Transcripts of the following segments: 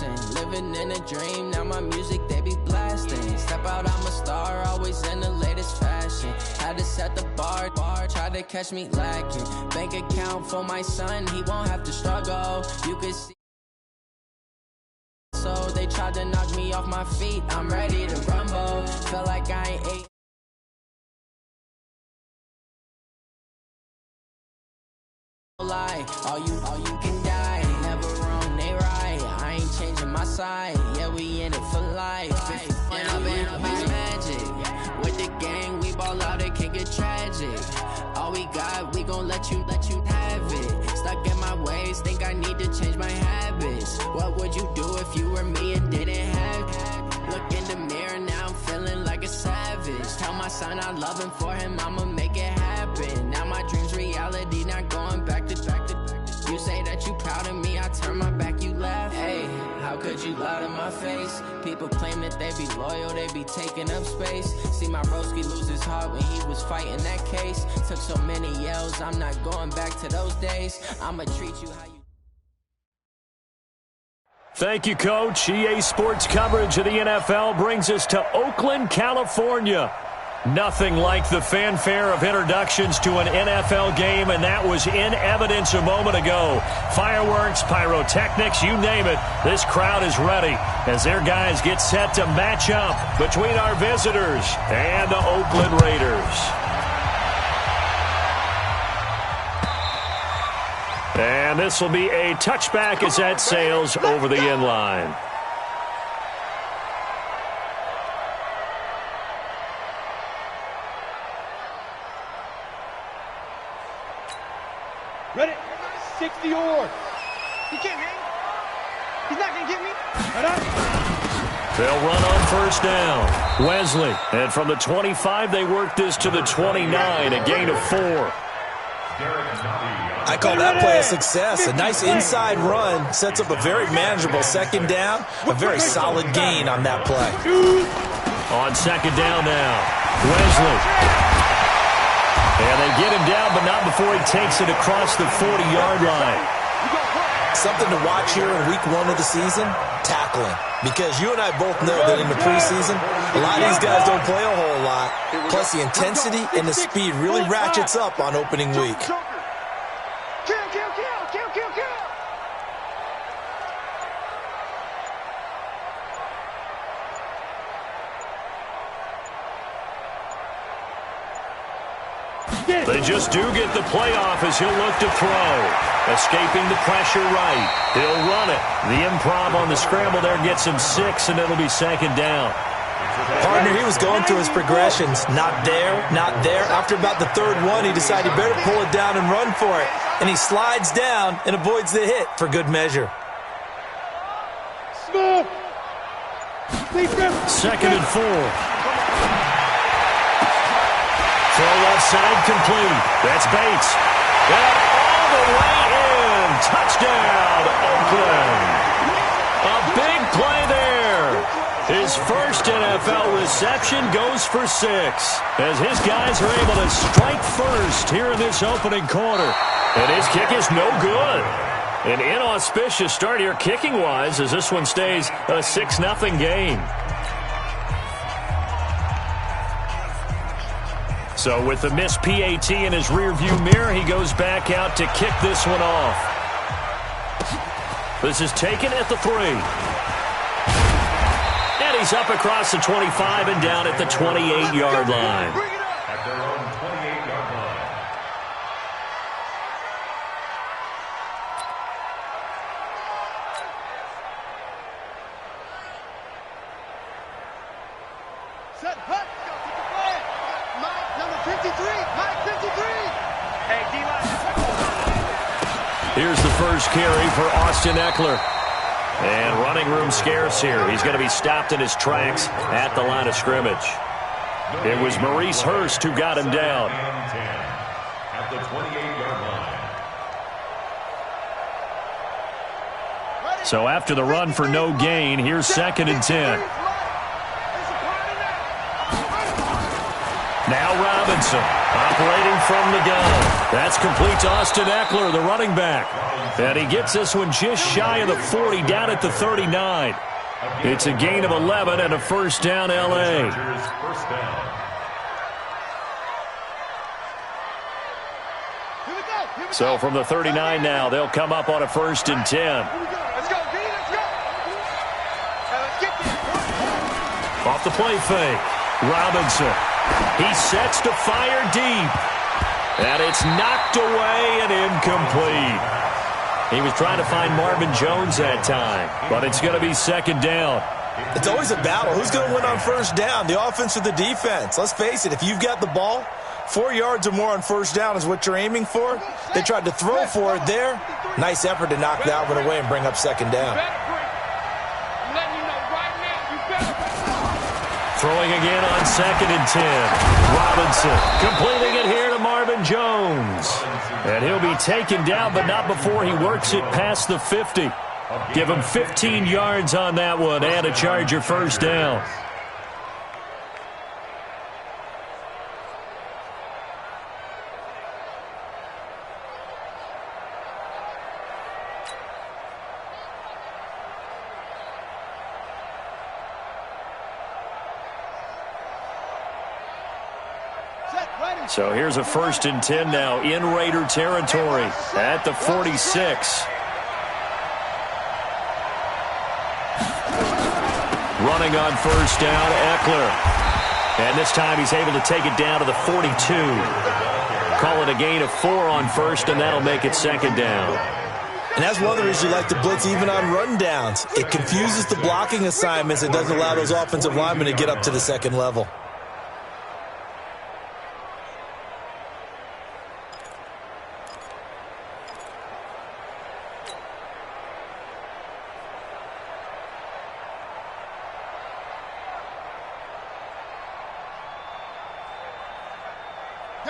passing. Living in a dream, now my music they be blasting. Step out, I'm a star, always in the latest fashion. Had to set the bar, try to catch me lacking. Bank account for my son, he won't have to struggle. You could see. So they tried to knock me off my feet, I'm ready to rumble. Felt like I ain't ate. Lie, all you can die. Never wrong, they right. I ain't changing my side. Yeah, we in it for life. And I've been magic. With the gang, we ball out, it can get tragic. All we got, we gon' let you have it. Stuck in my ways, think I need to change my habits. What would you do if you were me and didn't have it? Look in the mirror, now I'm feeling like a savage. Tell my son I love him, for him I'ma make it happen. Now my dream's reality, not going back to. You say that you proud of me, I turn my back, you laugh. Hey, how could you lie to my face? People claim that they be loyal, they be taking up space. See my broski lose his heart when he was fighting that case. Took so many yells, I'm not going back to those days. I'ma treat you how you. Thank you, Coach. EA Sports coverage of the NFL brings us to Oakland, California. Nothing like the fanfare of introductions to an NFL game, and that was in evidence a moment ago. Fireworks, pyrotechnics, you name it. This crowd is ready as their guys get set to match up between our visitors and the Oakland Raiders. And this will be a touchback as that sails over the end line. Ready? 60 or. He can't hang. He's not going to get me. They'll run on first down. Wesley. And from the 25, they work this to the 29, a gain of 4. I call that play a success. A nice inside run sets up a very manageable second down. A very solid gain on that play. On second down now, Wesley. And they get him down, but not before he takes it across the 40-yard line. Something to watch here in week 1 of the season, tackling. Because you and I both know that in the preseason, a lot of these guys don't play a whole lot. Plus, the intensity and the speed really ratchets up on opening week. They just do get the playoff as he'll look to throw. Escaping the pressure right. He'll run it. The improv on the scramble there gets him 6, and it'll be second down. Partner, he was going through his progressions. Not there, not there. After about the third one, he decided he better pull it down and run for it. And he slides down and avoids the hit for good measure. Second and 4. Throw left side complete. That's Bates. And all the way in. Touchdown, Oakland. A big play there. His first NFL reception goes for 6 as his guys are able to strike first here in this opening quarter. And his kick is no good. An inauspicious start here kicking-wise as this one stays a 6-0 game. So with the missed PAT in his rearview mirror, he goes back out to kick this one off. This is taken at the 3. And he's up across the 25 and down at the 28-yard line. At their own 28-yard line. Set, hut. Mike, number 53. Mike, 53. Hey, D-line. Here's the first carry for Austin Eckler. And running room scarce here. He's going to be stopped in his tracks at the line of scrimmage. It was Maurice Hurst who got him down. At the 28-yard line. So after the run for no gain, here's second and 10. Now Robinson. Robinson operating from the gun. That's complete to Austin Eckler, the running back. And he gets this one just shy of the 40, down at the 39. It's a gain of 11 and a first down, L.A. So from the 39 now, they'll come up on a 1st and 10. Let's go, D, let's go. Let's get this. Off the play fake. Robinson. He sets to fire deep. And it's knocked away and incomplete. He was trying to find Marvin Jones that time, but it's going to be 2nd down. It's always a battle. Who's going to win on 1st down, the offense or the defense? Let's face it, if you've got the ball, 4 yards or more on 1st down is what you're aiming for. They tried to throw for it there. Nice effort to knock that one away and bring up 2nd down. Throwing again on 2nd and 10. Robinson completing it here to Marvin Jones. And he'll be taken down, but not before he works it past the 50. Give him 15 yards on that one and a Charger 1st down. So here's a 1st and 10 now in Raider territory at the 46. Running on 1st down, Eckler. And this time he's able to take it down to the 42. Call it a gain of 4 on 1st, and that'll make it 2nd down. And that's one of the reasons you like to blitz even on run downs. It confuses the blocking assignments. It doesn't allow those offensive linemen to get up to the 2nd level.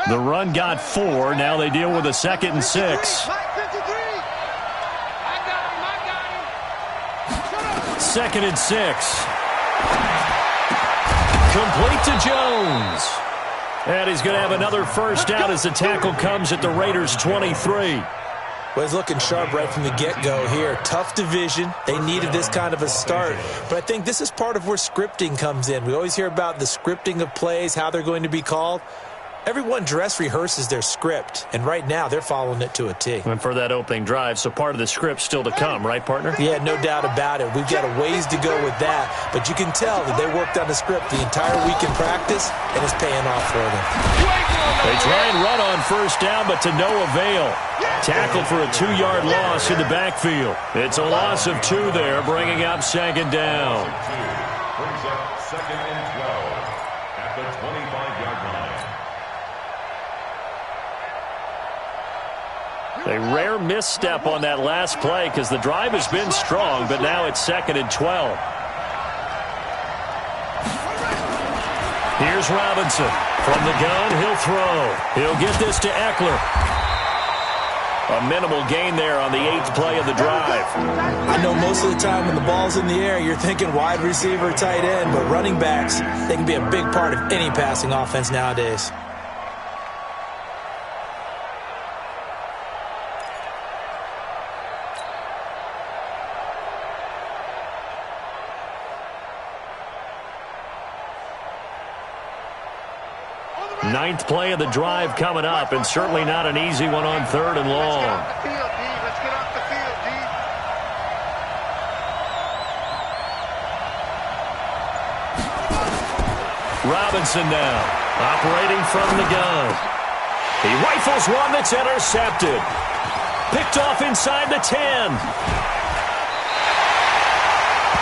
The run got 4. Now they deal with a 2nd and 6. 2nd and 6. Complete to Jones. And he's going to have another 1st down as the tackle comes at the Raiders' 23. Well, he's looking sharp right from the get-go here. Tough division. They needed this kind of a start. But I think this is part of where scripting comes in. We always hear about the scripting of plays, how they're going to be called. Everyone dress rehearses their script, and right now they're following it to a T. And for that opening drive, so part of the script still to come, right, partner? Yeah, no doubt about it. We've got a ways to go with that, but you can tell that they worked on the script the entire week in practice, and it's paying off for them. They try and run on 1st down, but to no avail. Tackled for a 2-yard loss in the backfield. It's a loss of 2 there, bringing up 2nd down. Brings up 2nd and 12 at the 25-yard line. A rare misstep on that last play because the drive has been strong, but now it's 2nd and 12. Here's Robinson. From the gun, he'll throw. He'll get this to Eckler. A minimal gain there on the 8th play of the drive. I know most of the time when the ball's in the air, you're thinking wide receiver, tight end, but running backs, they can be a big part of any passing offense nowadays. Ninth play of the drive coming up, and certainly not an easy one on 3rd and long. Robinson now, operating from the gun. He rifles one that's intercepted. Picked off inside the 10.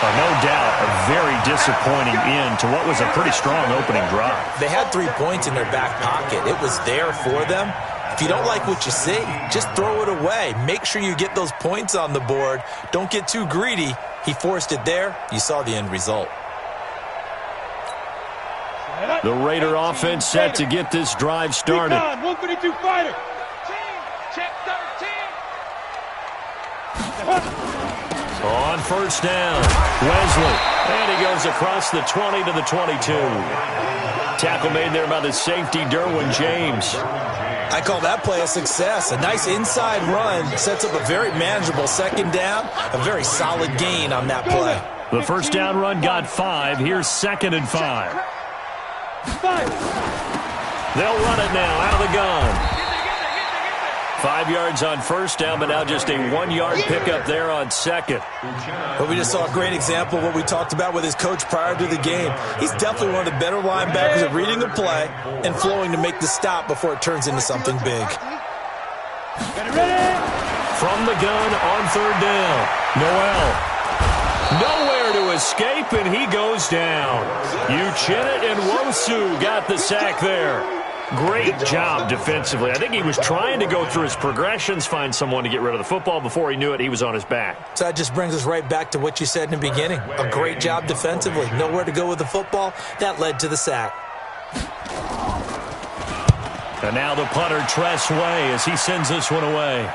No doubt a very disappointing end to what was a pretty strong opening drive. They had 3 points in their back pocket. It was there for them. If you don't like what you see, just throw it away. Make sure you get those points on the board. Don't get too greedy. He forced it there. You saw the end result. The Raider offense set to get this drive started. 152 fighter. Check 13. On first down, Wesley. And he goes across the 20 to the 22. Tackle made there by the safety, Derwin James. I call that play a success. A nice inside run sets up a very manageable second down. A very solid gain on that play. The first down run got 5. Here's 2nd and 5. They'll run it now out of the gun. 5 yards on first down, but now just a 1-yard pickup there on second. But we just saw a great example of what we talked about with his coach prior to the game. He's definitely one of the better linebackers at reading the play and flowing to make the stop before it turns into something big. From the gun on third down, Noel. Nowhere to escape, and he goes down. Uchenna and Wosu got the sack there. Great job defensively. I think he was trying to go through his progressions, find someone to get rid of the football. Before he knew it, he was on his back. So that just brings us right back to what you said in the beginning. A great job defensively. Nowhere to go with the football. That led to the sack. And now the punter, Tress Way, as he sends this one away.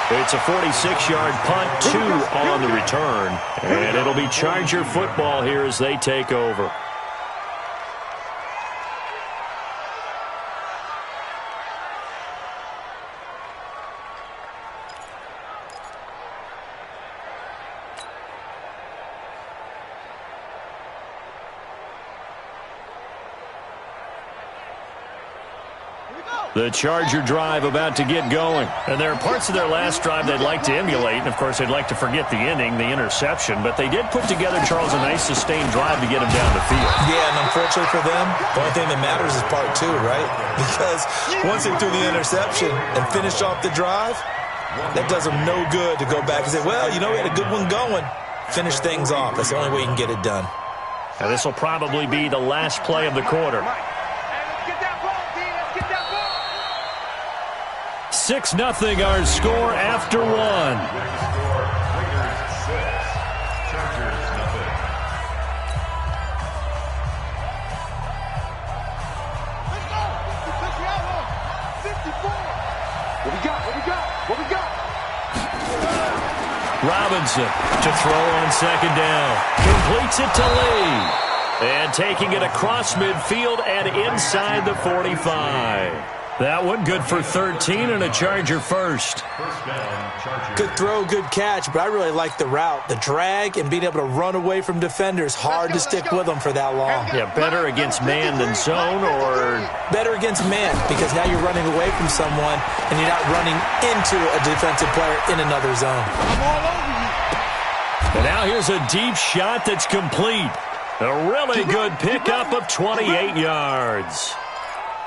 It's a 46-yard punt, 2 on the return. And it'll be Charger football here as they take over. The Charger drive about to get going. And there are parts of their last drive they'd like to emulate. And, of course, they'd like to forget the ending, the interception. But they did put together, Charles, a nice sustained drive to get them down the field. Yeah, and unfortunately for them, the only thing that matters is part 2, right? Because once they threw the interception and finished off the drive, that does them no good to go back and say, well, you know, we had a good one going. Finish things off. That's the only way you can get it done. Now, this will probably be the last play of the quarter. 6-0 our score after 1. What we got? Robinson to throw on second down. Completes it to Lee. And taking it across midfield and inside the 45. That one good for 13 and a Charger first. Good throw, good catch, but I really like the route. The drag and being able to run away from defenders. Hard to stick with them for that long. Yeah, better against man than zone, or? Better against man, because now you're running away from someone and you're not running into a defensive player in another zone. I'm all over you. And now here's a deep shot that's complete. A really good pickup of 28 yards.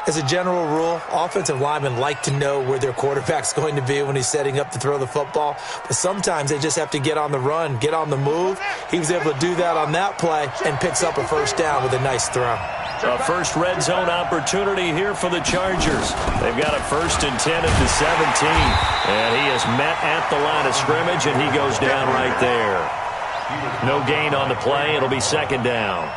As a general rule, offensive linemen like to know where their quarterback's going to be when he's setting up to throw the football. But sometimes they just have to get on the run, get on the move. He was able to do that on that play and picks up a first down with a nice throw. A first red zone opportunity here for the Chargers. They've got a 1st and 10 at the 17. And he is met at the line of scrimmage, and he goes down right there. No gain on the play. It'll be 2nd down.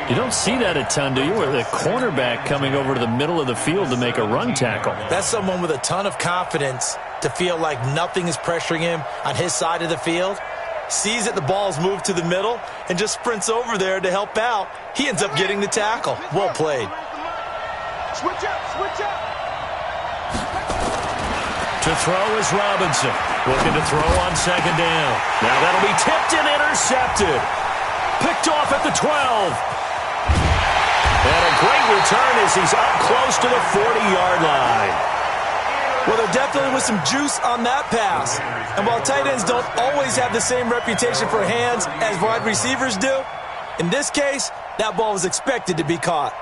You don't see that a ton, do you? With a cornerback coming over to the middle of the field to make a run tackle. That's someone with a ton of confidence to feel like nothing is pressuring him on his side of the field. Sees that the ball's moved to the middle and just sprints over there to help out. He ends up getting the tackle. Well played. Switch up. To throw is Robinson. Looking to throw on 2nd down. Now that'll be tipped and intercepted. Picked off at the 12. And a great return as he's up close to the 40-yard line. Well, there definitely was some juice on that pass. And while tight ends don't always have the same reputation for hands as wide receivers do, in this case, that ball was expected to be caught.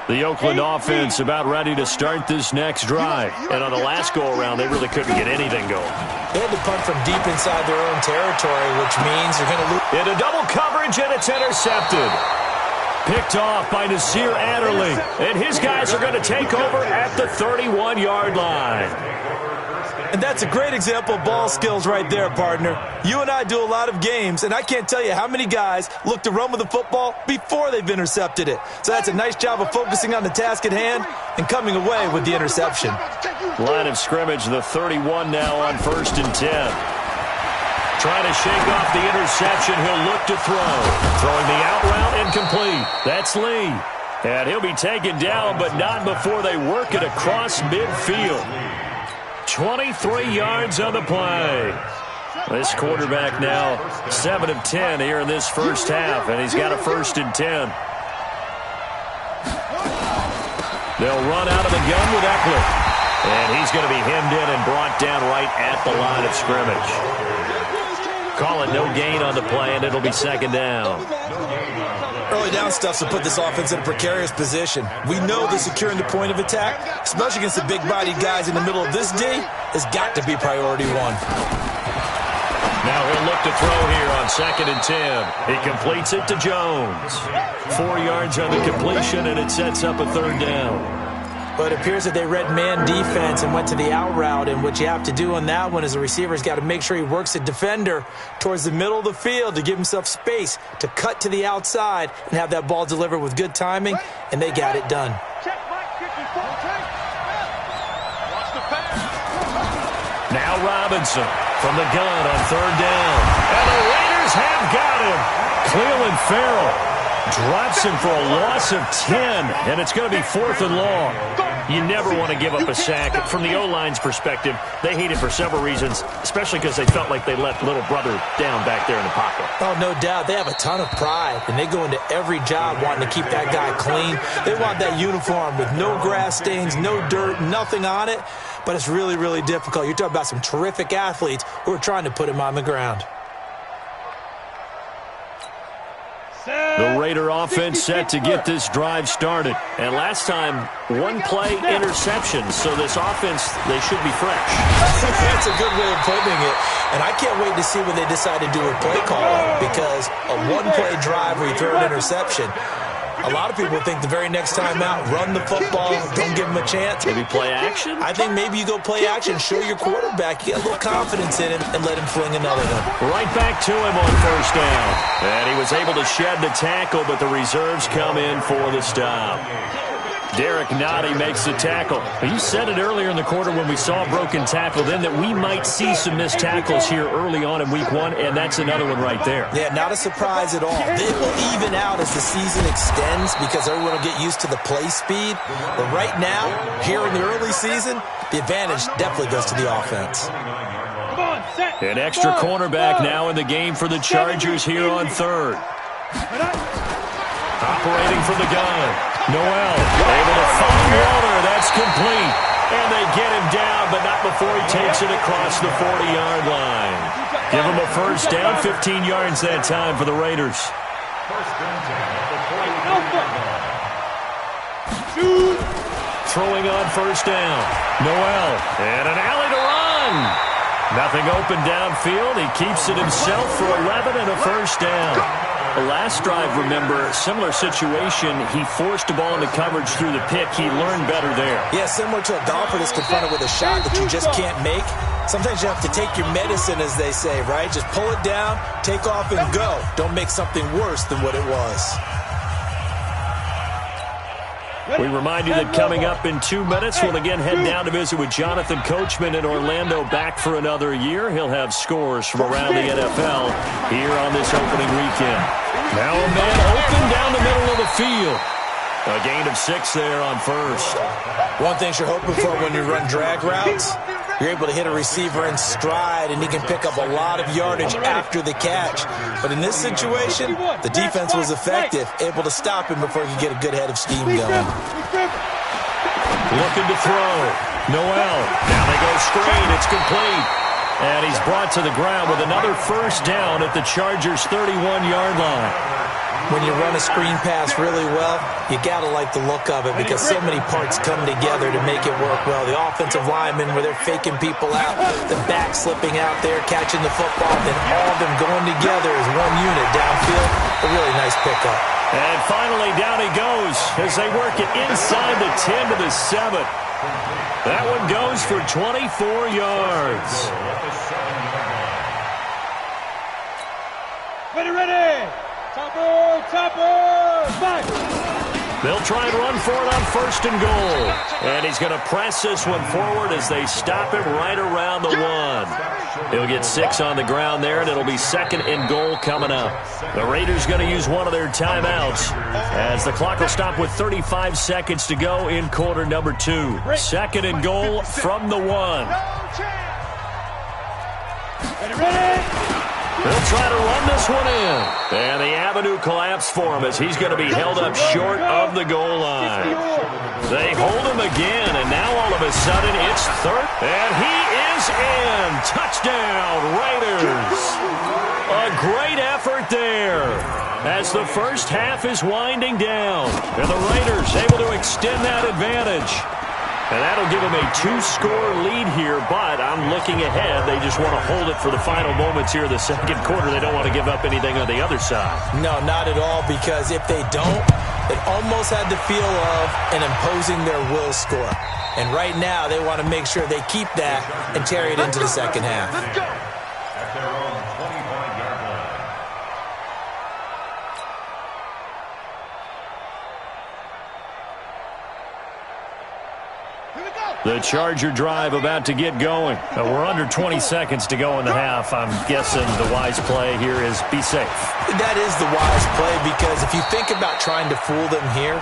The Oakland offense about ready to start this next drive. And on the last go-around, they really couldn't get anything going. They had to punt from deep inside their own territory, which means they're going to lose. Into double coverage, and it's intercepted. Picked off by Nasir Adderley. And his guys are going to take over at the 31-yard line. And that's a great example of ball skills right there, partner. You and I do a lot of games, and I can't tell you how many guys look to run with the football before they've intercepted it. So that's a nice job of focusing on the task at hand and coming away with the interception. Line of scrimmage, the 31 now on 1st and 10. Trying to shake off the interception. He'll look to throw. Throwing the out route incomplete. That's Lee. And he'll be taken down, but not before they work it across midfield. 23 yards on the play. This quarterback now 7 of 10 here in this first half, and he's got a 1st and 10. They'll run out of the gun with Eckler. And he's going to be hemmed in and brought down right at the line of scrimmage. Call it no gain on the play, and it'll be 2nd down. Early down stuff to put this offense in a precarious position. We know that securing the point of attack, especially against the big-bodied guys in the middle of this D, has got to be priority one. Now he'll look to throw here on 2nd and 10. He completes it to Jones. 4 yards on the completion, and it sets up a 3rd down. But it appears that they read man defense and went to the out route, and what you have to do on that one is the receiver's got to make sure he works the defender towards the middle of the field to give himself space to cut to the outside and have that ball delivered with good timing, and they got it done. Now Robinson from the gun on 3rd down. And the Raiders have got him. Cleveland Farrell drops him for a loss of 10, and it's going to be 4th and long. You never want to give up a sack. From the O-line's perspective, they hate it for several reasons, especially because they felt like they left little brother down back there in the pocket. Oh, no doubt. They have a ton of pride, and they go into every job wanting to keep that guy clean. They want that uniform with no grass stains, no dirt, nothing on it, but it's really, really difficult. You're talking about some terrific athletes who are trying to put him on the ground. The Raider offense set to get this drive started. And last time, 1-play interception. So this offense, they should be fresh. That's a good way of putting it. And I can't wait to see when they decide to do a play call, because a 1-play drive where you throw an interception, a lot of people think the very next time out, run the football, don't give him a chance. Maybe play action? I think maybe you go play action, show your quarterback, you get a little confidence in him, and let him fling another one. Right back to him on 1st down. And he was able to shed the tackle, but the reserves come in for the stop. Derek Nottie makes the tackle. You said it earlier in the quarter when we saw a broken tackle then that we might see some missed tackles here early on in week 1, and that's another one right there. Yeah, not a surprise at all. It will even out as the season extends because everyone will get used to the play speed. But right now, here in the early season, the advantage definitely goes to the offense. An extra cornerback now in the game for the Chargers here on 3rd. Operating from the gun. Noel able to find Waller. That's complete. And they get him down, but not before he takes it across the 40-yard line. Give him a 1st down, 15 yards that time for the Raiders. Throwing on 1st down. Noel. And an alley to run. Nothing open downfield. He keeps it himself for 11 and a 1st down. The last drive, remember, similar situation. He forced the ball into coverage through the pick. He learned better there. Yeah, similar to a golfer that's confronted with a shot that you just can't make. Sometimes you have to take your medicine, as they say, right? Just pull it down, take off, and go. Don't make something worse than what it was. We remind you that coming up in 2 minutes, we'll again head down to visit with Jonathan Coachman in Orlando, back for another year. He'll have scores from around the NFL here on this opening weekend. Now a man open down the middle of the field. A gain of 6 there on 1st. One thing you're hoping for when you run drag routes, you're able to hit a receiver in stride, and he can pick up a lot of yardage after the catch. But in this situation, the defense was effective, able to stop him before he could get a good head of steam going. Looking to throw. Noel. Now they go screen. It's complete. And he's brought to the ground with another 1st down at the Chargers' 31-yard line. When you run a screen pass really well, you got to like the look of it because so many parts come together to make it work well. The offensive linemen, where they're faking people out, the back slipping out there, catching the football, then all of them going together as one unit downfield. A really nice pickup. And finally, down he goes as they work it inside the 10 to the 7. That one goes for 24 yards. Ready. Topper, back. They'll try and run for it on 1st and goal. And he's going to press this one forward as they stop him right around the 1. He'll get 6 on the ground there, and it'll be 2nd and goal coming up. The Raiders going to use one of their timeouts as the clock will stop with 35 seconds to go in quarter number 2. 2nd and goal from the 1. Ready. They'll try to run this one in. And the avenue collapsed for him as he's going to be held up short of the goal line. They hold him again, and now all of a sudden it's 3rd. And he is in. Touchdown, Raiders. A great effort there as the first half is winding down. And the Raiders able to extend that advantage. And that'll give them a 2-score lead here, but I'm looking ahead. They just want to hold it for the final moments here of the 2nd quarter. They don't want to give up anything on the other side. No, not at all, because if they don't, it almost had the feel of an imposing their will score. And right now, they want to make sure they keep that and carry it into the second half. At their own 25-yard line. The Charger drive about to get going. We're under 20 seconds to go in the half. I'm guessing the wise play here is be safe. That is the wise play, because if you think about trying to fool them here,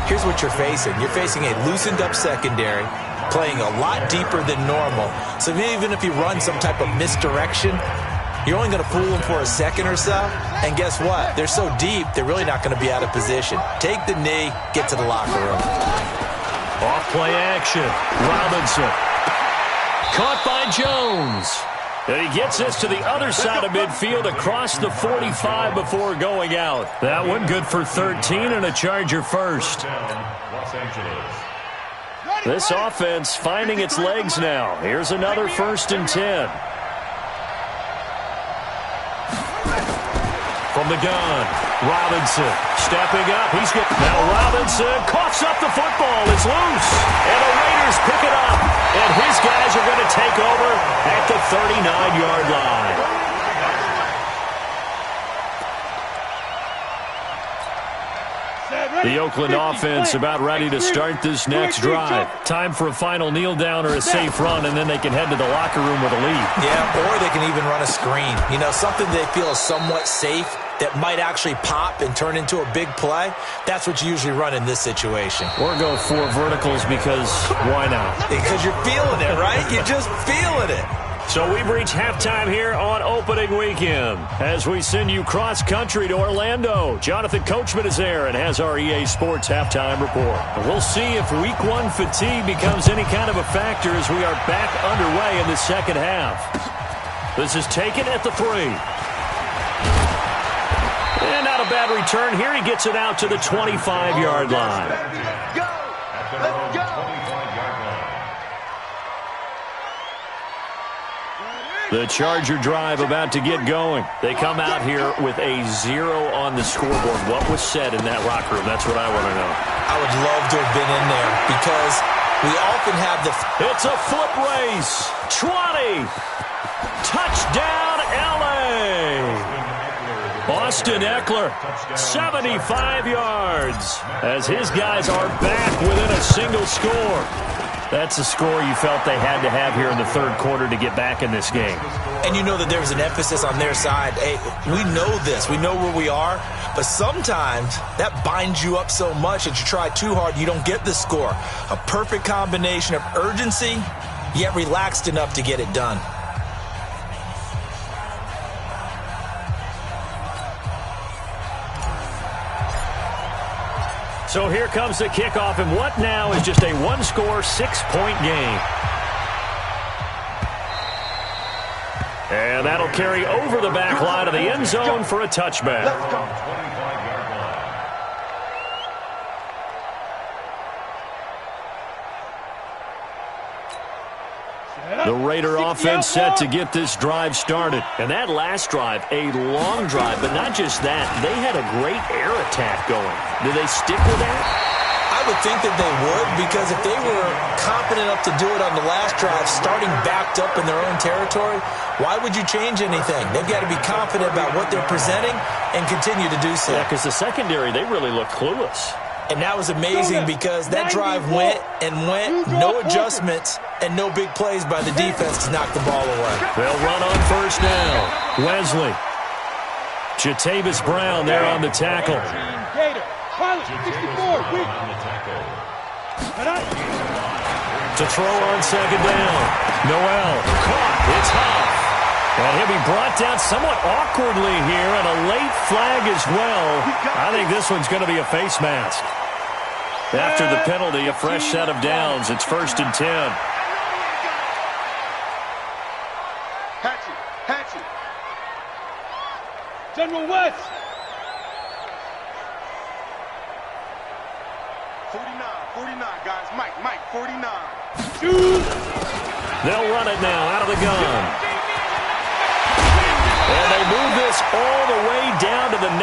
here's what you're facing. You're facing a loosened up secondary, playing a lot deeper than normal. So even if you run some type of misdirection, you're only going to fool them for a second or so. And guess what? They're so deep, they're really not going to be out of position. Take the knee, get to the locker room. Off play action. Robinson. Caught by Jones. And he gets this to the other side of midfield across the 45 before going out. That one good for 13 and a Charger first. Los Angeles. This offense finding its legs now. Here's another 1st and 10. From the gun, Robinson stepping up. He's good. Now Robinson coughs up the football. It's loose. And the Raiders pick it up. And his guys are going to take over at the 39-yard line. The Oakland offense about ready to start this next drive. Time for a final kneel down or a safe run, and then they can head to the locker room with a lead. Yeah, or they can even run a screen. You know, something they feel is somewhat safe that might actually pop and turn into a big play. That's what you usually run in this situation. Or go 4 verticals because why not? Because you're feeling it, right? You're just feeling it. So we've reached halftime here on opening weekend as we send you cross-country to Orlando. Jonathan Coachman is there and has our EA Sports halftime report. We'll see if Week 1 fatigue becomes any kind of a factor as we are back underway in the second half. This is taken at the 3. And not a bad return here. He gets it out to the 25-yard line. Let's go. The Charger drive about to get going. They come out here with a 0 on the scoreboard. What was said in that locker room? That's what I want to know. I would love to have been in there because we often have the... It's a foot race. 20. Touchdown, L.A. Austin Eckler, 75 yards as his guys are back within a single score. That's a score you felt they had to have here in the 3rd quarter to get back in this game. And you know that there was an emphasis on their side. Hey, we know this. We know where we are. But sometimes that binds you up so much that you try too hard, you don't get the score. A perfect combination of urgency, yet relaxed enough to get it done. So here comes the kickoff, and what now is just a 1-score, 6-point game. And that'll carry over the back line of the end zone for a touchback. Let's go. 25-yard line. The Raider offense set to get this drive started. And that last drive, a long drive, but not just that. They had a great air attack going. Do they stick with that? I would think that they would, because if they were confident enough to do it on the last drive, starting backed up in their own territory, why would you change anything? They've got to be confident about what they're presenting and continue to do so. Yeah, because the secondary, they really look clueless. And that was amazing because that drive went and went, no adjustments and no big plays by the defense to knock the ball away. They'll run on first down. Wesley. Jatavis Brown there on the tackle. To throw on second down. Noel caught. It's Huff. And he'll be brought down somewhat awkwardly here, and a late flag as well. I think this one's going to be a face mask. After the penalty, a fresh set of downs. It's 1st and 10. Hatchet. General West. 49, guys. Mike, 49. They'll run it now out of the gun. And they move this all the way down to the 9.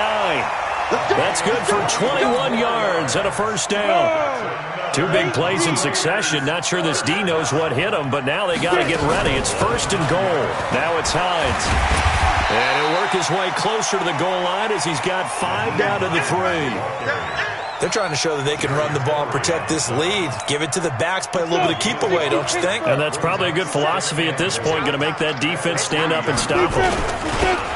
That's good for 21 yards and a first down. 2 big plays in succession. Not sure this D knows what hit him, but now they got to get ready. It's 1st and goal. Now it's Hines. And he'll work his way closer to the goal line as he's got 5 down to the 3. They're trying to show that they can run the ball and protect this lead. Give it to the backs, play a little bit of keep away, don't you think? And that's probably a good philosophy at this point, going to make that defense stand up and stop them.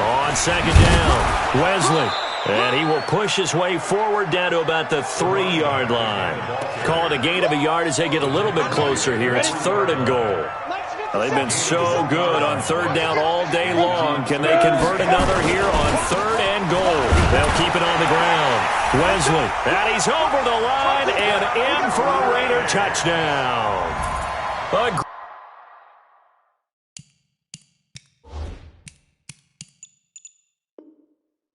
On second down, Wesley. And he will push his way forward down to about the 3-yard line. Call it a gain of a yard as they get a little bit closer here. It's 3rd and goal. Well, they've been so good on 3rd down all day long. Can they convert another here on 3rd and goal? They'll keep it on the ground. Wesley, and he's over the line and in for a Raider touchdown.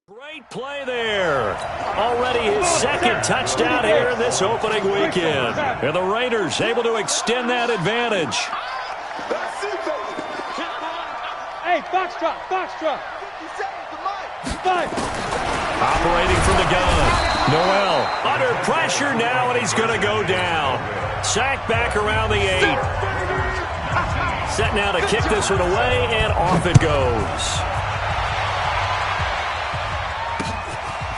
Great play there. Already his 2nd touchdown here in this opening weekend. And the Raiders able to extend that advantage. Hey, box drop. 5. Operating from the gun. Noel under pressure now, and he's going to go down. Sacked back around the 8. Set now to kick this one away, and off it goes.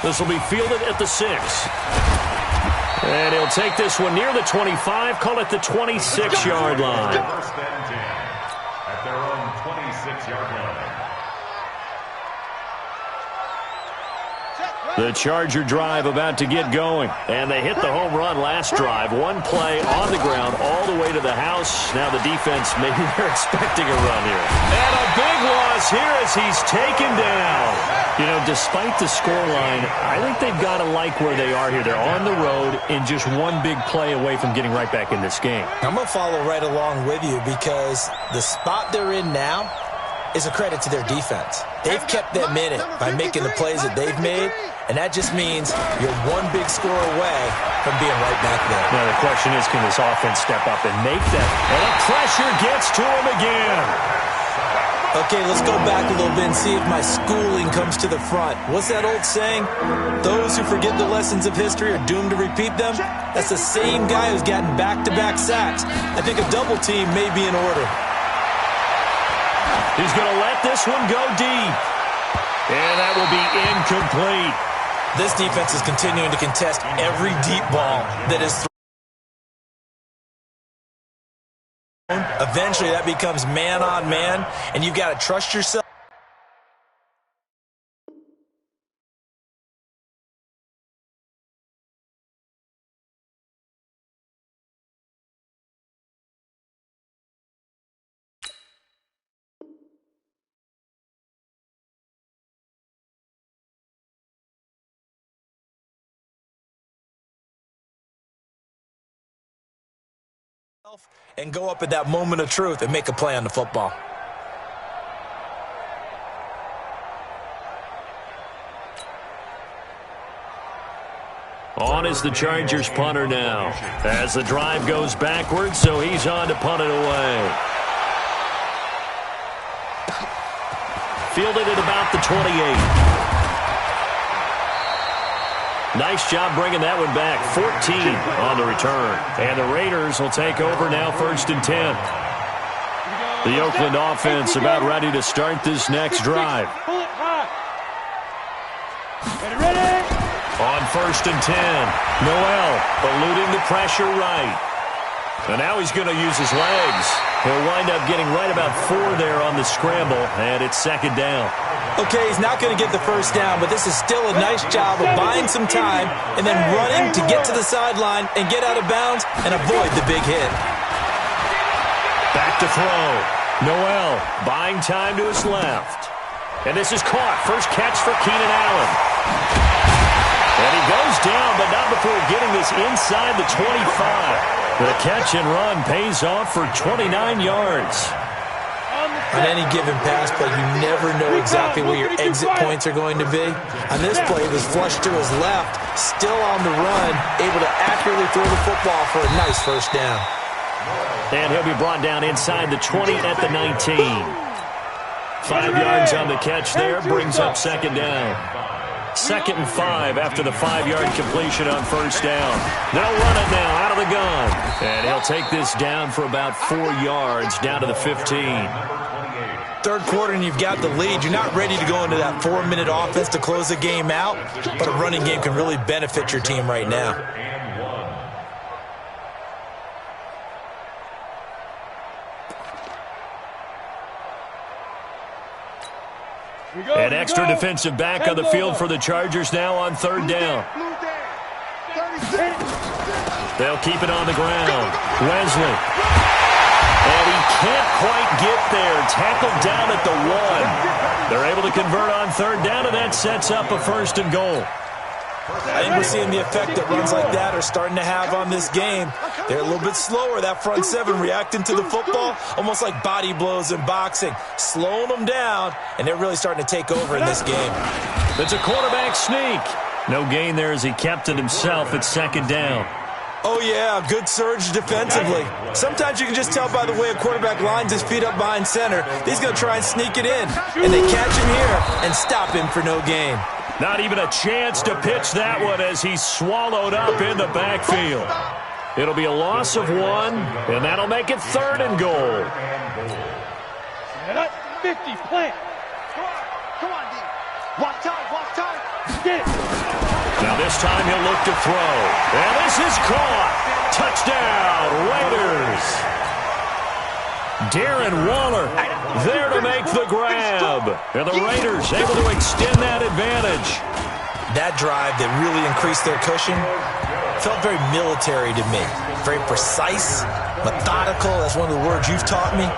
This will be fielded at the 6. And he'll take this one near the 25, call it the 26-yard line. 1st and 10 at their own 26-yard line. The Charger drive about to get going. And they hit the home run last drive. 1 play on the ground all the way to the house. Now the defense, maybe they're expecting a run here. And a big loss here as he's taken down. You know, despite the scoreline, I think they've got to like where they are here. They're on the road and just 1 big play away from getting right back in this game. I'm going to follow right along with you because the spot they're in now is a credit to their defense. They've kept them in it by making the plays that they've made, and that just means you're 1 big score away from being right back there. Now the question is, can this offense step up and make that? And the pressure gets to him again. Okay, let's go back a little bit and see if my schooling comes to the front. What's that old saying? Those who forget the lessons of history are doomed to repeat them. That's the same guy who's gotten back-to-back sacks. I think a double team may be in order. He's going to let this one go deep. And that will be incomplete. This defense is continuing to contest every deep ball that is thrown. Eventually, that becomes man-on-man, and you've got to trust yourself. And go up at that moment of truth and make a play on the football. On is the Chargers punter now. As the drive goes backwards, so he's on to punt it away. fielded at about the 28. Nice job bringing that one back. 14 on the return. And the Raiders will take over now, 1st and 10. The Oakland offense about ready to start this next drive. On 1st and 10, Noel eluding the pressure right. And now he's going to use his legs. He'll wind up getting right about 4 there on the scramble, and it's 2nd down. Okay, he's not going to get the first down, but this is still a nice job of buying some time and then running to get to the sideline and get out of bounds and avoid the big hit. Back to throw. Noel buying time to his left. And this is caught. First catch for Keenan Allen. And he goes down, but not before getting this inside the 25. The catch and run pays off for 29 yards. On any given pass play, you never know exactly where your exit points are going to be. On this play, it was flushed to his left, still on the run, able to accurately throw the football for a nice first down. And he'll be brought down inside the 20 at the 19. 5 yards on the catch there, brings up 2nd down. 2nd and 5 after the 5-yard completion on first down. They'll run it now out of the gun. And he'll take this down for about 4 yards, down to the 15. Third quarter and you've got the lead. You're not ready to go into that 4-minute offense to close the game out, but a running game can really benefit your team right now. An extra defensive back on the field for the Chargers now on 3rd down. They'll keep it on the ground. Wesley. And he can't quite get there. Tackled down at the 1. They're able to convert on 3rd down, and that sets up a 1st and goal. I think we're seeing the effect that runs like that are starting to have on this game. They're a little bit slower, that front 7 reacting to the football, almost like body blows in boxing, slowing them down, and they're really starting to take over in this game. It's a quarterback sneak. No gain there as he kept it himself at 2nd down. Oh, yeah, good surge defensively. Sometimes you can just tell by the way a quarterback lines his feet up behind center. He's going to try and sneak it in, and they catch him here and stop him for no gain. Not even a chance to pitch that one as he's swallowed up in the backfield. It'll be a loss of 1, and that'll make it 3rd and goal. 50, plant. Come on, D. Walk time. Get it. Now this time he'll look to throw. And this is caught. Touchdown, Raiders. Darren Waller there to make the grab. And the Raiders able to extend that advantage. That drive that really increased their cushion felt very military to me. Very precise, methodical. That's one of the words you've taught me.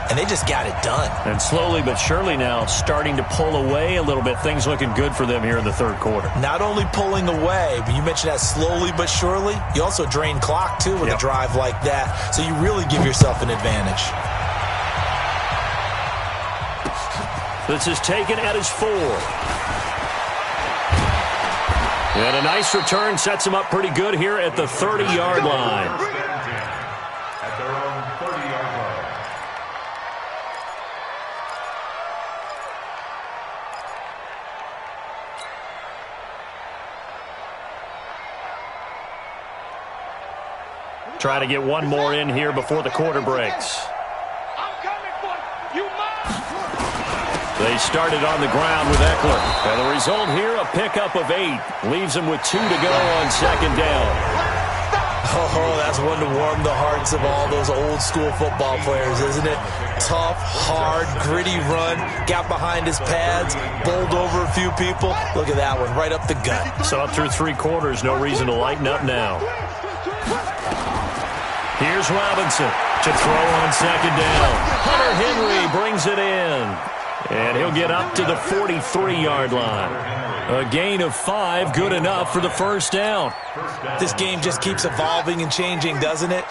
And they just got it done. And slowly but surely now starting to pull away a little bit. Things looking good for them here in the 3rd quarter. Not only pulling away, but you mentioned that slowly but surely. You also drain clock, too, with a drive like that. So you really give yourself an advantage. This is taken at his 4. And a nice return sets him up pretty good here at the 30-yard line. At their own 30-yard line. Try to get one more in here before the quarter breaks. They started on the ground with Eckler. And the result here, a pickup of 8. Leaves him with 2 to go on 2nd down. Oh, that's one to warm the hearts of all those old school football players, isn't it? Tough, hard, gritty run. Got behind his pads, bowled over a few people. Look at that one, right up the gut. So up through 3 quarters, no reason to lighten up now. Here's Robinson to throw on 2nd down. Hunter Henry brings it in. And he'll get up to the 43-yard line. A gain of 5, good enough for the first down. This game just keeps evolving and changing, doesn't it?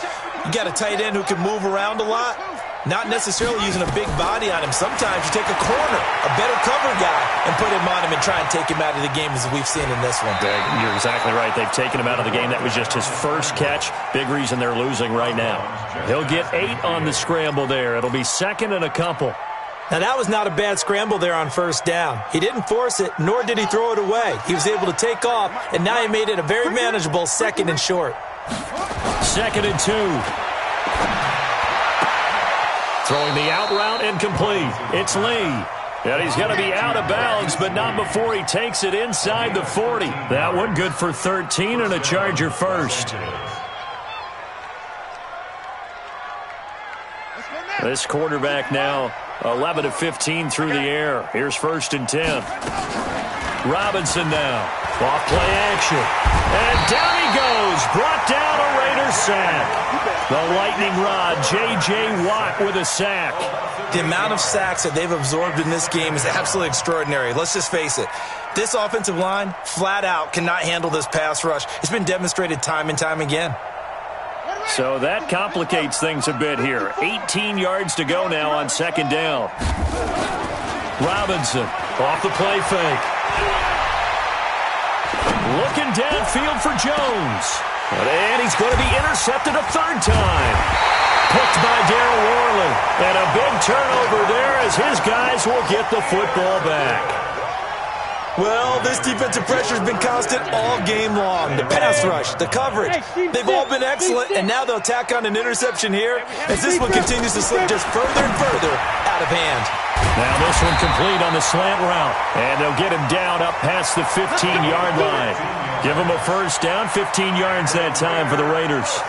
You got a tight end who can move around a lot. Not necessarily using a big body on him. Sometimes you take a corner, a better cover guy, and put him on him and try and take him out of the game as we've seen in this one. You're exactly right. They've taken him out of the game. That was just his first catch. Big reason they're losing right now. He'll get 8 on the scramble there. It'll be 2nd and a couple. Now, that was not a bad scramble there on first down. He didn't force it, nor did he throw it away. He was able to take off, and now he made it a very manageable 2nd and short. 2nd and 2. Throwing the out route incomplete. It's Lee. And he's going to be out of bounds, but not before he takes it inside the 40. That one good for 13 and a Charger first. This quarterback now 11 of 15 through the air. Here's 1st and 10. Robinson now. Off play action. And down he goes. Brought down a Raiders sack. The lightning rod, J.J. Watt with a sack. The amount of sacks that they've absorbed in this game is absolutely extraordinary. Let's just face it. This offensive line, flat out, cannot handle this pass rush. It's been demonstrated time and time again. So that complicates things a bit here. 18 yards to go now on 2nd down. Robinson off the play fake. Looking downfield for Jones. And he's going to be intercepted a 3rd time. Picked by Darryl Worley. And a big turnover there as his guys will get the football back. Well, this defensive pressure has been constant all game long. The pass rush, the coverage, they've all been excellent, and now they'll tack on an interception here as this one continues to slip just further and further out of hand. Now this one complete on the slant route, and they'll get him down up past the 15-yard line. Give him a first down, 15 yards that time for the Raiders.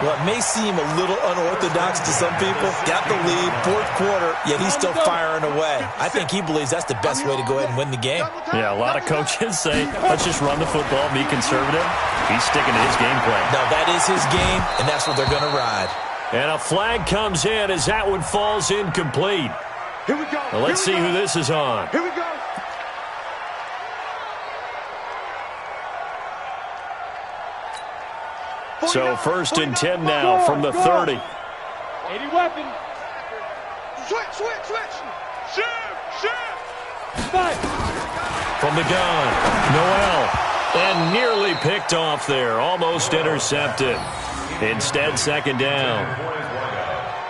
Well, it may seem a little unorthodox to some people. Got the lead, 4th quarter, yet he's still firing away. I think he believes that's the best way to go ahead and win the game. Yeah, a lot of coaches say, let's just run the football, be conservative. He's sticking to his game plan. No, that is his game, and that's what they're going to ride. And a flag comes in as that one falls incomplete. Here we go. Now let's see who this is on. Here we go. So 1st and 10 now from the 30. 80 weapon. Switch. Shoot. From the gun, Noel. And nearly picked off there. Almost intercepted. Instead, 2nd down.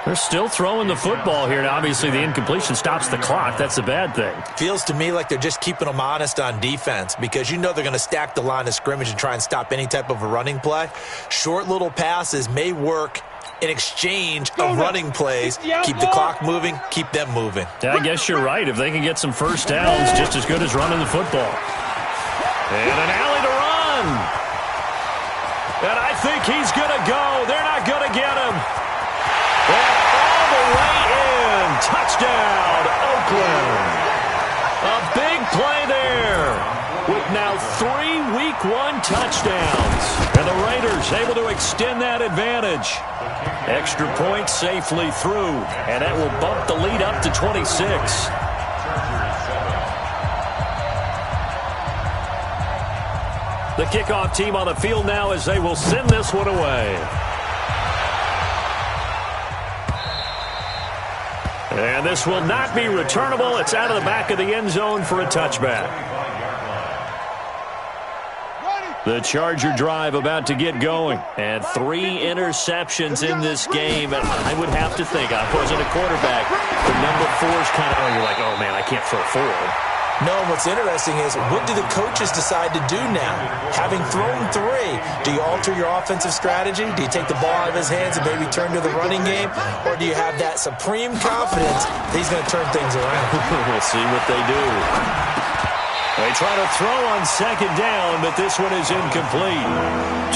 They're still throwing the football here. Now, obviously, the incompletion stops the clock. That's a bad thing. Feels to me like they're just keeping them honest on defense because you know they're going to stack the line of scrimmage and try and stop any type of a running play. Short little passes may work in exchange of running plays. Keep the clock moving, keep them moving. Yeah, I guess you're right. If they can get some first downs, just as good as running the football. And an alley to run. And I think he's going to go. They're not going to get him. And all the way in. Touchdown, Oakland. A big play there with now 3 Week 1 touchdowns. And the Raiders able to extend that advantage. Extra point safely through. And that will bump the lead up to 26. The kickoff team on the field now as they will send this one away. And this will not be returnable. It's out of the back of the end zone for a touchback. The Charger drive about to get going. And 3 interceptions in this game. And I would have to think, I wasn't a quarterback, the number 4 is kind of, you're like, oh, man, I can't throw 4. No, what's interesting is what do the coaches decide to do now? Having thrown 3, do you alter your offensive strategy? Do you take the ball out of his hands and maybe turn to the running game? Or do you have that supreme confidence that he's going to turn things around? We'll see what they do. They try to throw on 2nd down, but this one is incomplete.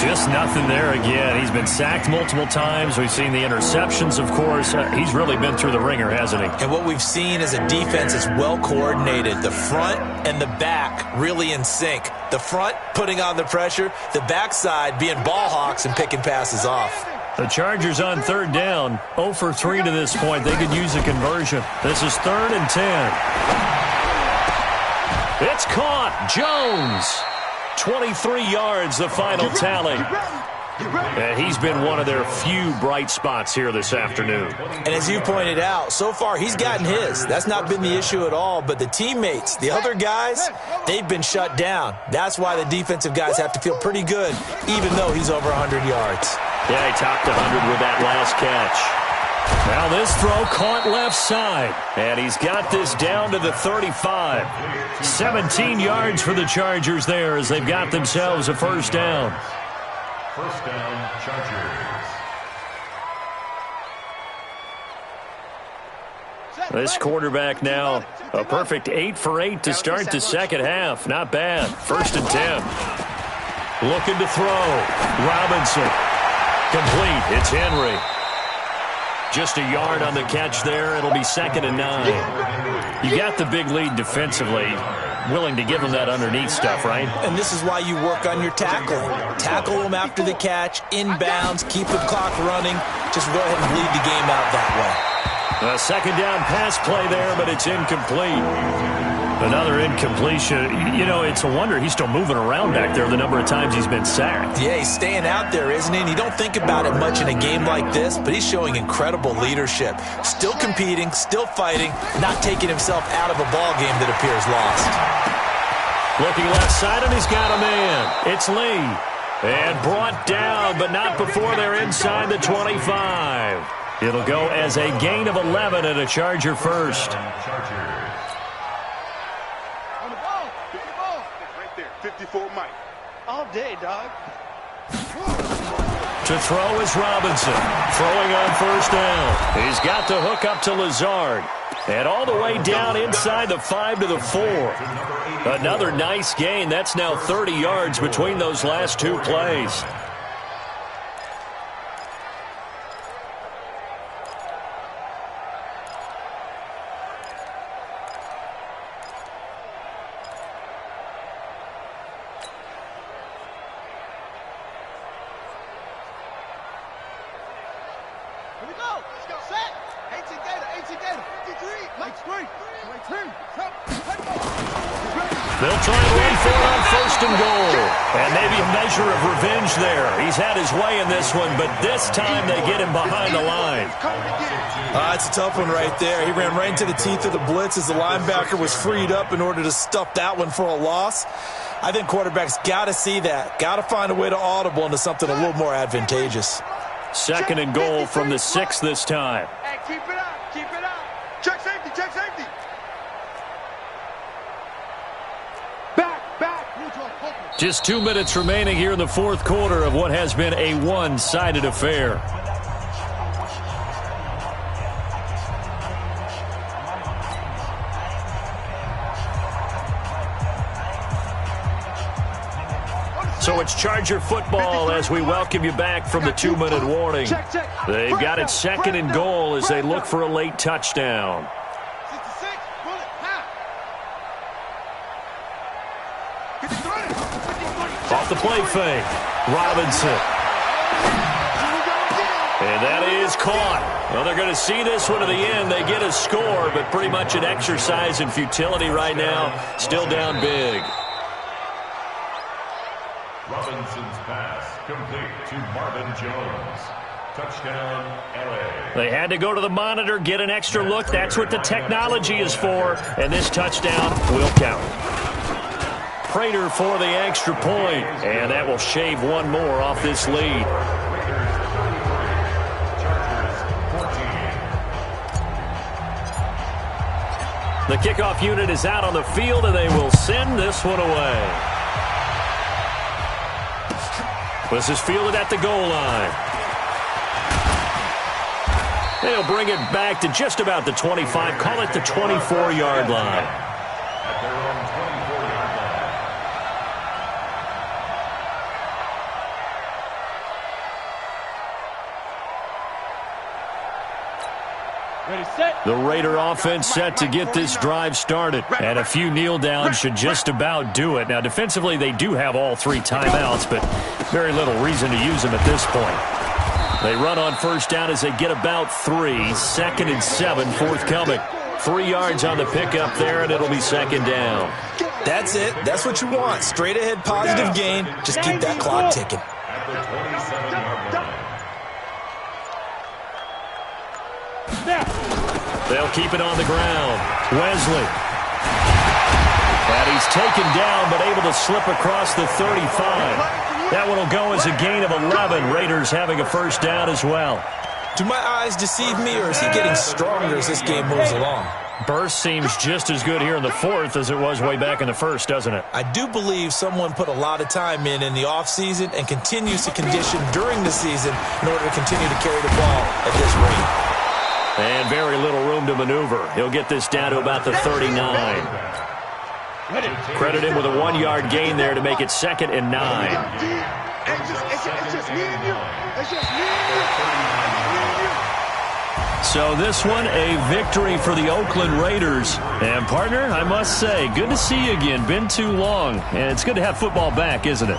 Just nothing there again. He's been sacked multiple times. We've seen the interceptions, of course. He's really been through the ringer, hasn't he? And what we've seen is a defense that's well coordinated. The front and the back really in sync. The front putting on the pressure, the backside being ball hawks and picking passes off. The Chargers on 3rd down, 0 for 3 to this point. They could use a conversion. This is 3rd and 10. It's caught. Jones. 23 yards, the final tally. And he's been one of their few bright spots here this afternoon. And as you pointed out, so far he's gotten his. That's not been the issue at all. But the teammates, the other guys, they've been shut down. That's why the defensive guys have to feel pretty good, even though he's over 100 yards. Yeah, he topped 100 with that last catch. Now this throw caught left side, and he's got this down to the 35. 17 yards for the Chargers there as they've got themselves a first down. First down, Chargers. This quarterback now a perfect 8 for 8 to start the second half. Not bad. First and 10. Looking to throw. Robinson. Complete. It's Henry. Just a yard on the catch there. It'll be second and 9. You got the big lead defensively. Willing to give them that underneath stuff, right? And this is why you work on your tackling. Tackle them after the catch, inbounds, keep the clock running. Just go ahead and bleed the game out that way. A second down pass play there, but it's incomplete. Another incompletion. You know, it's a wonder he's still moving around back there the number of times he's been sacked. Yeah, he's staying out there, isn't he? And you don't think about it much in a game like this, but he's showing incredible leadership. Still competing, still fighting, not taking himself out of a ball game that appears lost. Looking left side, and he's got a man. It's Lee. And brought down, but not before they're inside the 25. It'll go as a gain of 11 and a Charger first. On the ball. 50 ball. Right there. 54 Mike. All day, dog. To throw is Robinson. Throwing on first down. He's got the hook up to Lazard. And all the way down inside the 5 to the 4. Another nice gain. That's now 30 yards between those last two plays. They'll try and run for it on first and goal. And maybe a measure of revenge there. He's had his way in this one, but this time they get him behind the line. It's a tough one right there. He ran right into the teeth of the blitz as the linebacker was freed up in order to stuff that one for a loss. I think quarterbacks got to see that. Got to find a way to audible into something a little more advantageous. Second and goal from the 6 this time. Hey, keep it up. Keep it up. Check safety. Check safety. Just 2 minutes remaining here in the fourth quarter of what has been a one-sided affair. So it's Charger football as we welcome you back from the 2-minute warning. They've got it second and goal as they look for a late touchdown. Off the play fake. Robinson. And that is caught. Well, they're going to see this one to the end. They get a score, but pretty much an exercise in futility right now. Still down big. Robinson's pass complete to Marvin Jones. Touchdown, LA. They had to go to the monitor, get an extra look. That's what the technology is for. And this touchdown will count. Prater for the extra point, and that will shave one more off this lead. The kickoff unit is out on the field, and they will send this one away. This is fielded at the goal line. They'll bring it back to just about the 25, call it the 24-yard line. At their own 24-yard line. The Raider offense set to get this drive started. And a few kneel downs should just about do it. Now, defensively, they do have all 3 timeouts, but very little reason to use them at this point. They run on first down as they get about 3. Second and 7 forthcoming. 3 yards on the pickup there, and it'll be second down. That's it. That's what you want. Straight ahead, positive gain. Just keep that clock ticking. At the 27-yard line. They'll keep it on the ground. Wesley. And he's taken down, but able to slip across the 35. That one will go as a gain of 11. Raiders having a first down as well. Do my eyes deceive me, or is he getting stronger as this game moves along? Burst seems just as good here in the fourth as it was way back in the first, doesn't it? I do believe someone put a lot of time in the offseason and continues to condition during the season in order to continue to carry the ball at this rate. And very little room to maneuver. He'll get this down to about the 39. Credit him with a 1-yard gain there to make it 2nd and 9. It's just me and you. It's just me and you. So this one, a victory for the Oakland Raiders. And, partner, I must say, good to see you again. Been too long. And it's good to have football back, isn't it?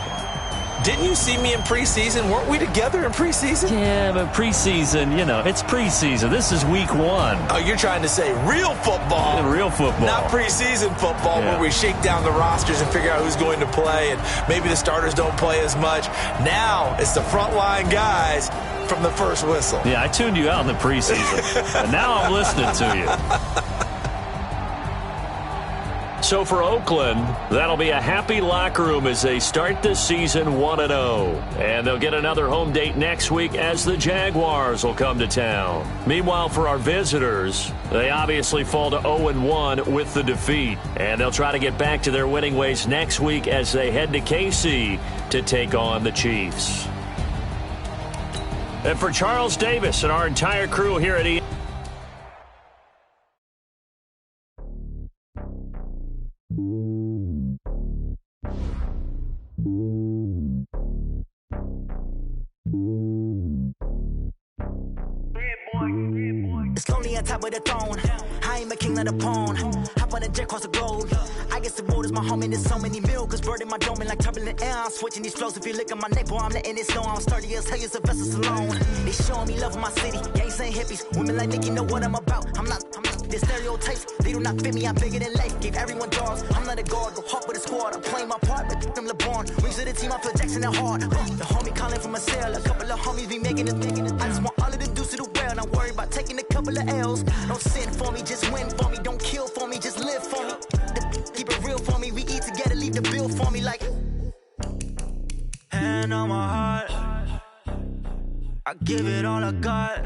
Didn't you see me in preseason? Weren't we together in preseason? Yeah, but preseason, you know, it's preseason. This is week 1. Oh, you're trying to say real football. Yeah, real football. Not preseason football where we shake down the rosters and figure out who's going to play, and maybe the starters don't play as much. Now it's the frontline guys from the first whistle. Yeah, I tuned you out in the preseason. And now I'm listening to you. So for Oakland, that'll be a happy locker room as they start the season 1-0. And they'll get another home date next week as the Jaguars will come to town. Meanwhile, for our visitors, they obviously fall to 0-1 with the defeat. And they'll try to get back to their winning ways next week as they head to KC to take on the Chiefs. And for Charles Davis and our entire crew here at ESPN, it's lonely on top of the throne. I ain't a king of the pawn. Hop on a jet across the globe. I guess the world is my home and there's so many milk. Bird in my dome and like turbulent air. I'm switching these flows. If you look at my neck, boy, I'm letting it snow. I'm sturdy as hell, as a vessel alone. They showing me love in my city. Gangs ain't hippies. Women like Nicki know what I'm about. I'm not the stereotypes. They do not fit me. I'm bigger than life. Gave everyone dogs. I'm not a guard. Go hard with a squad. I'm playing my part, but them LeBron. Rings of the team. I feel Jackson and hard. The homie calling from a cell. A couple of homies be making it. I just want all of the dudes to the well. Not worry about taking a couple of L's. Don't sin for me, just win for me. Don't kill for me, just live for me. Keep it real for me. We eat together, leave the bill for me like. Hand on my heart, I give it all I got.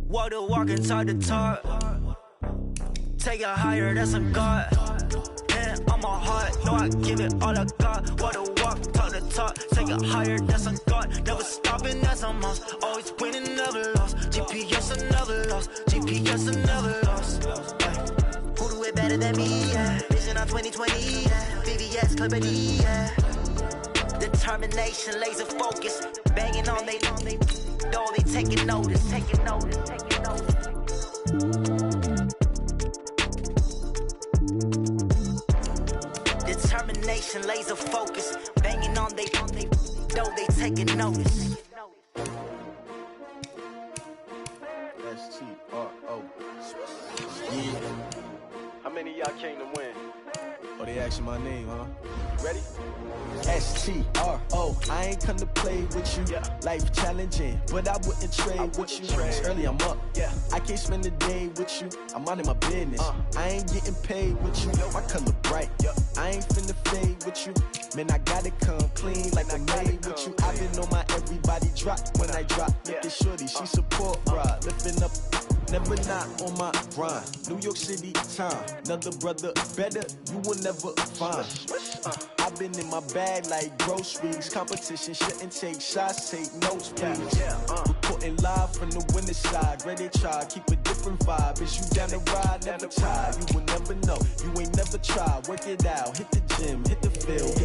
Walk the walk and talk the talk. Take it higher, that's a God. Hand on my heart, no, I give it all I got. Walk the walk, talk the talk. Take it higher, that's a God. Never stopping, that's a must. Always winning, never lost. GPS, I never lost. GPS, I never lost. Who do it better than me? Yeah. Vision on 2020. Yeah. VVS, Clippity. Yeah. Determination, laser focus. Banging on they door, they taking notice. Taking notice, taking notice. Determination, laser focus. Banging on they door, they taking notice. S-T-R-O. Yeah. How many of y'all came to win? Oh, they asking my name, huh? Ready? S-T-R-O. I ain't come to play with you. Yeah. Life challenging, but I wouldn't trade with you. It's early, I'm up. Yeah. I can't spend the day with you. I'm minding my business. I ain't getting paid with you. My color bright. Yeah. I ain't finna fade with you. Man, I gotta come clean like I'm made with you. I've been on my everybody drop when I drop. Look at shorty, she support ride. Lifting up. Never not on my grind. New York City time. Another brother better, you will never find. I've been in my bag like groceries. Competition shouldn't take shots, take notes, please. Reporting live from the winning side. Ready to try, keep a different vibe. Is you down the ride, never try. You will never know, you ain't never tried. Work it out, hit the gym, hit the field.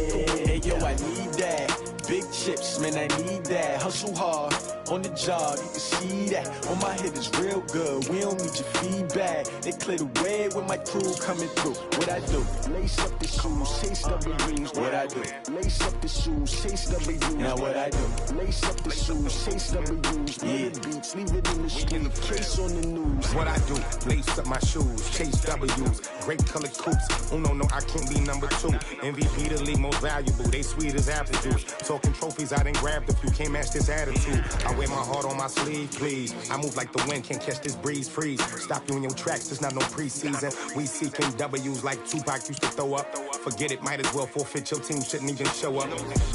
Hey yo, I need that. Big chips, man, I need that. Hustle hard, on the job, you can see that. On my head is real good. We don't need your feedback. They clear the way with my crew coming through. What I do? Lace up the shoes, chase W's. What I do? Lace up the shoes, chase W's. Now what I do? Lace up the shoes, chase W's. Yeah, beats, leave it in the street, case on the news. What I do? Lace up my shoes, chase W's. Great colored coops. Oh no, I can't be number 2. MVP the league most valuable. They sweet as apple juice. Talking trophies, I didn't grab the few. Can't match this attitude. I wear my heart on my sleeve, please. I move like the wind, can't catch this breeze, freeze. Stop you in your tracks, there's not no preseason. We seeking W's like Tupac used to throw up. forget it, might as well forfeit. Your team shouldn't even show up.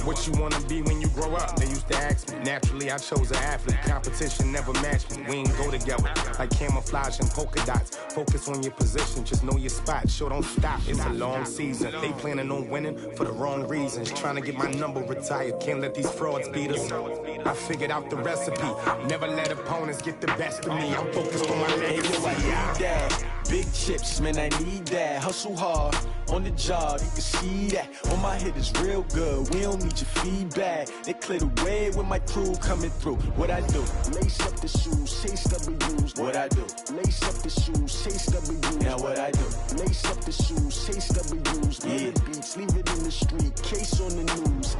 What you wanna be when you grow up? They used to ask me. Naturally, I chose an athlete. Competition never matched me. We ain't go together like camouflage and polka dots. Focus on your position, just know your spot. Sure, don't stop. It's a long season. They planning on winning for the wrong reasons. Trying to get my number retired. Can't let these frauds beat us. I figured out the recipe. Never let opponents get the best of me. I'm focused on my legacy. I need that. Big chips, man, I need that. Hustle hard on the job, you can see that. On my head is real good, we don't need your feedback. They clear the way with my crew coming through. What I do? Lace up the shoes, chase W's. What I do? Lace up the shoes, chase W's. Now what I do? Lace up the shoes, chase W's. Yeah. The beats, leave it in the street, case on the news.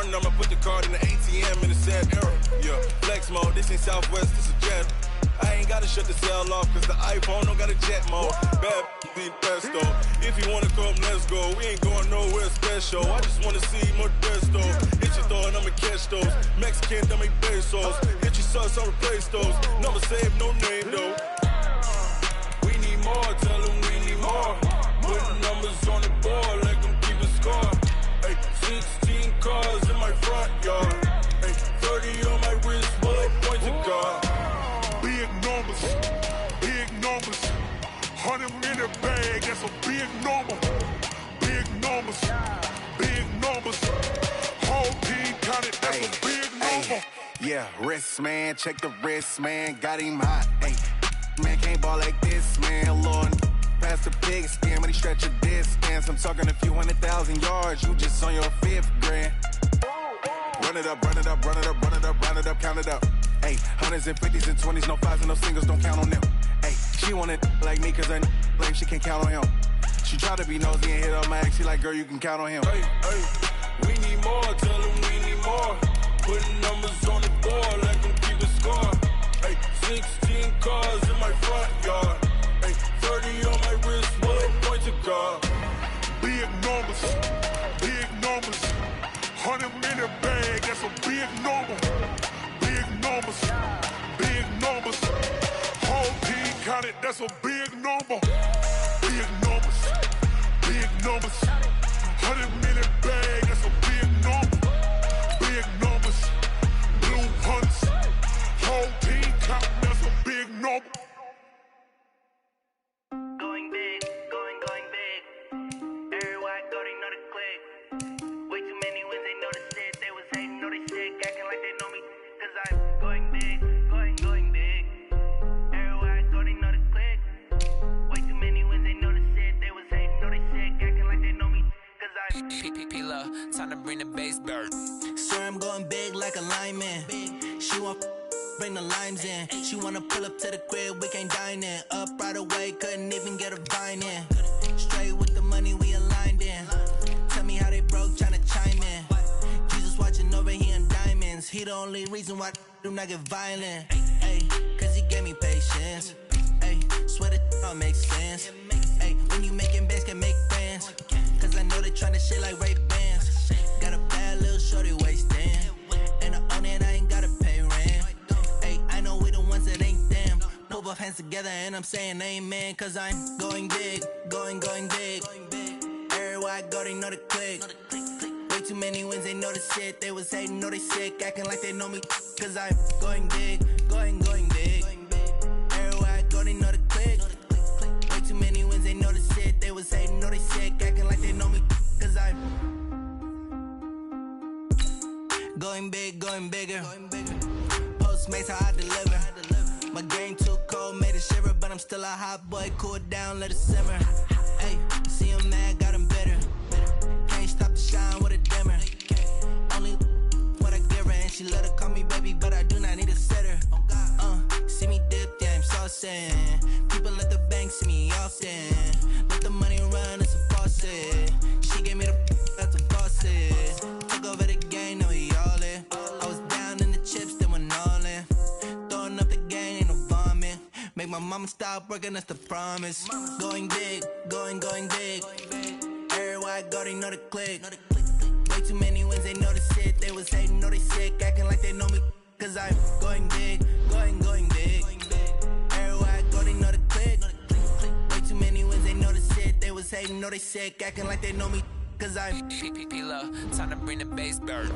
I'ma put the card in the ATM in a sad era. Yeah, flex mode, this ain't Southwest, this is jet. I ain't gotta shut the cell off, cause the iPhone don't got a jet mode. Bad be the best though. If you wanna come, let's go. We ain't going nowhere special. I just wanna see more Modesto. Hit your throw and I'ma catch those. Mexican, dummy pesos. Hit your sauce, I'll replace those. Number save, no name though. We need more, tell them we need more. Put numbers on the board, let them keep a score. Hey, 16 cars in my front yard. Hey, 30 on my wrist, bullet point to God. Big numbers, 100 in the bag, that's a big number. Big numbers, whole team counted, that's a big number. Yeah, wrist man, check the wrist man, got him hot. Hey, man can't ball like this, man, Lord. Past the big skin, when he stretch a distance. I'm talking a few 100,000 yards, you just on your 5th grand. Run it up, run it up, run it up, run it up, run it up, count it up. Hey, hundreds and 50s and 20s, no 5s and no singles, don't count on them. Hey, she want it like me, cause I like she can't count on him. She try to be nosy and hit up my ex, she like, girl, you can count on him. Hey, hey, we need more, tell them we need more. Putting numbers on the board, let them keep a score. Hey, 16 cars in my front yard. Hey, 30 on my wrist, bullet point to God. Big numbers, 100 in the bag, that's a big number. Big numbers, whole team counted, that's a big number. Big numbers, 100 in the bag, that's a big number. Big numbers, blue hunts, whole team counted, that's a big number. Going big, going big. Everywhere I go, they know the click. Way too many wins, they know the shit. They was hating, know they sick, acting like they know me. Cause I'm going big, going big. Everywhere I go, they know the click. Way too many wins, they know the shit. They was hating, know they sick, acting like they know me. Cause I'm P-P-P-Love, time to bring the bass bird. Swear I'm going big like a lineman. She want bring the limes in. She wanna pull up to the crib, we can't dine in. Up right away, couldn't even get a vine in. Straight with the money, we aligned in. Tell me how they broke, tryna chime in. Jesus watching over here in diamonds. He the only reason why I do not get violent. Ay, cause he gave me patience. Ay, swear that all makes sense. Ay, when you making bands, can make friends. Cause I know they tryna shit like Ray-Bans. Got a bad little shorty wasting. And I own it, I ain't gotta pay rent. Ay, I know we the ones that ain't them. Put both hands together and I'm saying amen. Cause I'm going big, going big. Everywhere I go, they know the click. Way too many wins, they know the shit. They was hating, know they sick, acting like they know me. Cause I'm going big, going big. Everywhere I go, they know the click. Way too many wins, they know the shit. They was hating, know they sick, acting like they know me. Cause I'm going big, going bigger. Postmates how I deliver. My game too cold, made it shiver, but I'm still a hot boy. Cool it down, let it simmer. Hey, see him mad, got him bitter. Can't stop the shine with a dimmer. Only what I give her, and she let her call me baby, but I do not need a sitter. See me dip, yeah, I'm saucing. People at the bank see me often. Let the money run, it's a faucet. She gave me the that's a faucet. Took over the game, now we all in. I was down in the chips, then went all in. Throwing I'ma stop working, that's the promise. Going big, going big. Everywhere I go, they know the click. Way too many wins, they know the shit. They was hating, know they sick, acting like they know me. Cause I'm going big, going big. Everywhere I go, they know the click. Way too many wins, they know the shit. They was hating, know they sick, acting like they know me. Cause I'm P-P-P-Love, time to bring the bass bird.